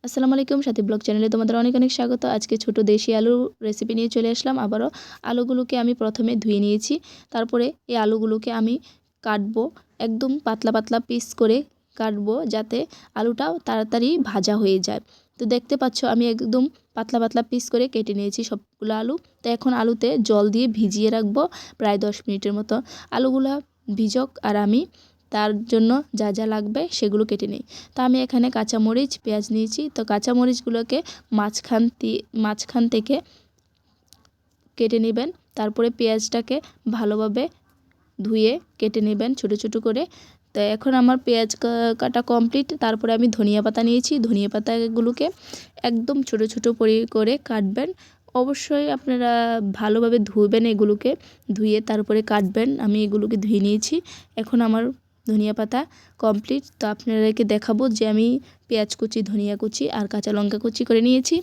আসসালামু আলাইকুম, সাথী ব্লগ চ্যানেলে তোমাদের অনেক অনেক স্বাগত। আজকে ছোট দেশি আলু রেসিপি নিয়ে চলে আসলাম। আবারও আলুগুলোকে আমি প্রথমে ধুয়ে নিয়েছি, তারপরে এই আলুগুলোকে আমি কাটবো, একদম পাতলা পাতলা পিস করে কাটবো যাতে আলুটাও তাড়াতাড়ি ভাজা হয়ে যায়। তো দেখতে পাচ্ছ আমি একদম পাতলা পাতলা পিস করে কেটে নিয়েছি সবগুলো আলু। তো এখন আলুতে জল দিয়ে ভিজিয়ে রাখবো প্রায় 10 মিনিটের মতো। আলুগুলো ভিজক আর আমি তার জন্য যা যা লাগবে সেগুলো কেটে নিই। তো আমি এখানে কাঁচামরিচ পেঁয়াজ নিয়েছি। তো কাঁচামরিচগুলোকে মাঝখান থেকে কেটে নেবেন, তারপরে পেঁয়াজটাকে ভালোভাবে ধুয়ে কেটে নেবেন ছোট ছোট করে। তো এখন আমার পেঁয়াজ কাটা কমপ্লিট। তারপরে আমি ধনিয়া পাতা নিয়েছি, ধনিয়া পাতাগুলোকে একদম ছোট ছোট করে কাটবেন। অবশ্যই আপনারা ভালোভাবে ধুবেন, এগুলোকে ধুয়ে তারপরে কাটবেন। আমি এগুলোকে ধুয়ে নিয়েছি। এখন আমার ধনিয়া পাতা কমপ্লিট। তো আপনাদেরকে দেখাবো যে আমি পেঁয়াজ কুচি, ধনিয়া কুচি আর কাঁচা লঙ্কা কুচি করে নিয়েছি।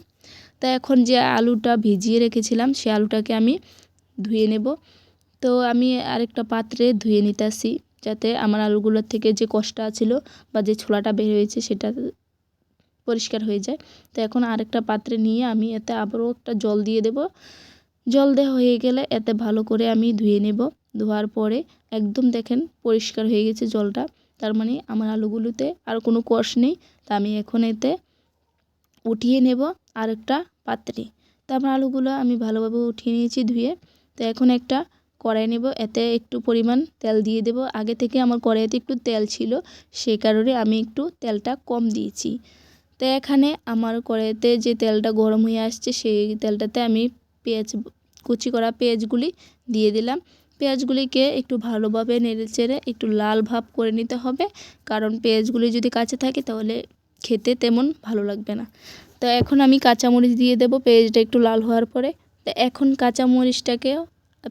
তা এখন যে আলুটা ভিজিয়ে রেখেছিলাম সে আলুটাকে আমি ধুয়ে নেব। তো আমি আরেকটা পাত্রে ধুয়ে নিতেছি যাতে আমার আলুগুলোর থেকে যে কষটা ছিল বা যে ছোলাটা বের হয়েছে সেটা পরিষ্কার হয়ে যায়। তো এখন আরেকটা পাত্রে নিয়ে আমি এতে আবারও একটা জল দিয়ে দেব। জল দেওয়া হয়ে গেলে এতে ভালো করে আমি ধুয়ে নেব। ধোয়ার পরে একদম দেখেন পরিষ্কার হয়ে গেছে জলটা, তার মানে আমার আলুগুলোতে আর কোনো কষ নেই। তা আমি এখন এতে উঠিয়ে নেব আরেকটা পাত্রে। তো আমার আলুগুলো আমি ভালোভাবে উঠিয়ে নিয়েছি ধুয়ে। তো এখন একটা কড়াই নেব, এতে একটু পরিমাণ তেল দিয়ে দেব। আগে থেকে আমার কড়াইতে একটু তেল ছিল, সেই কারণে আমি একটু তেলটা কম দিয়েছি। তো এখানে আমার কড়াইতে যে তেলটা গরম হয়ে আসছে সেই তেলটাতে আমি কুচি করা পেঁয়াজগুলি দিয়ে দিলাম। পেঁয়াজগুলিকে একটু ভালোভাবে নেড়েচেড়ে একটু লাল ভাব করে নিতে হবে, কারণ পেঁয়াজগুলি যদি কাঁচা থাকে তাহলে খেতে তেমন ভালো লাগবে না। তো এখন আমি কাঁচামরিচ দিয়ে দেব পেঁয়াজটা একটু লাল হওয়ার পরে। তো এখন কাঁচামরিচটাকেও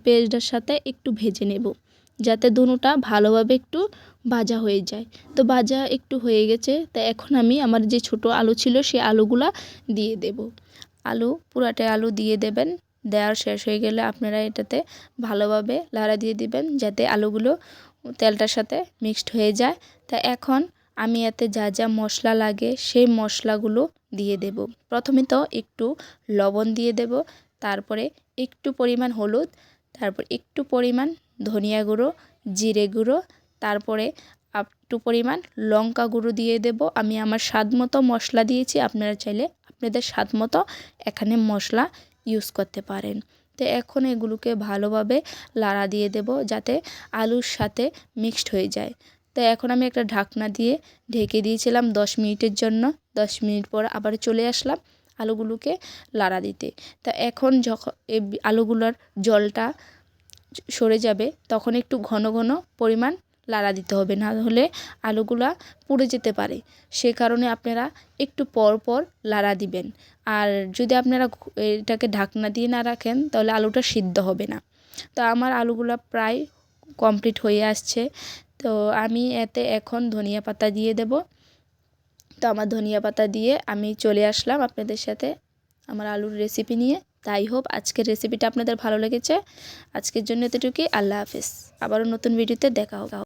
পেঁয়াজটার সাথে একটু ভেজে নেব যাতে দুটোটা ভালোভাবে একটু ভাজা হয়ে যায়। তো ভাজা একটু হয়ে গেছে। তো এখন আমি আমার যে ছোট আলু ছিল সেই আলুগুলা দিয়ে দেব। পুরাটা আলু দিয়ে দেবেন। দেওয়ার শেষ হয়ে গেলে আপনারা এটাতে ভালোভাবে লাড়া দিয়ে দিবেন যাতে আলুগুলো তেলটার সাথে মিক্সড হয়ে যায়। তা এখন আমি এতে যা যা মশলা লাগে সেই মশলাগুলো দিয়ে দেব। প্রথমে তো একটু লবণ দিয়ে দেব, তারপরে একটু পরিমাণ হলুদ, তারপর একটু পরিমাণ ধনিয়া গুঁড়ো, জিরে গুঁড়ো, তারপরে একটু পরিমাণ লঙ্কা গুঁড়ো দিয়ে দেব। আমি আমার স্বাদ মতো মশলা দিয়েছি, আপনারা চাইলে আপনাদের স্বাদ মতো এখানে মশলা ইউজ করতে পারেন। তো এখন এগুলোকে ভালোভাবে লাড়া দিয়ে দেব যাতে আলুর সাথে মিক্সড হয়ে যায়। তো এখন আমি একটা ঢাকনা দিয়ে ঢেকে দিয়েছিলাম 10 মিনিটের জন্য। 10 মিনিট পর আবার চলে আসলাম আলুগুলোকে লাড়া দিতে। তা এখন যখন এই আলুগুলোর জলটা সরে যাবে তখন একটু ঘন ঘন পরিমাণ লাড়া দিতে হবে, না হলে আলুগুলা পুড়ে যেতে পারে। সে কারণে আপনারা একটু পর পর লাড়া দিবেন। আর যদি আপনারা এটাকে ঢাকনা দিয়ে না রাখেন তাহলে আলুটা সিদ্ধ হবে না। তো আমার আলুগুলা প্রায় কমপ্লিট হয়ে আসছে। তো আমি এতে এখন ধনিয়া পাতা দিয়ে দেব। তো আমার ধনিয়া পাতা দিয়ে আমি চলে আসলাম আপনাদের সাথে আমার আলুর রেসিপি নিয়ে। তাই হোপ আজকের রেসিপিটা আপনাদের ভালো লেগেছে। আজকের জন্য এতটুকুই। আল্লাহ হাফেজ। আবারও নতুন ভিডিওতে দেখা হবে।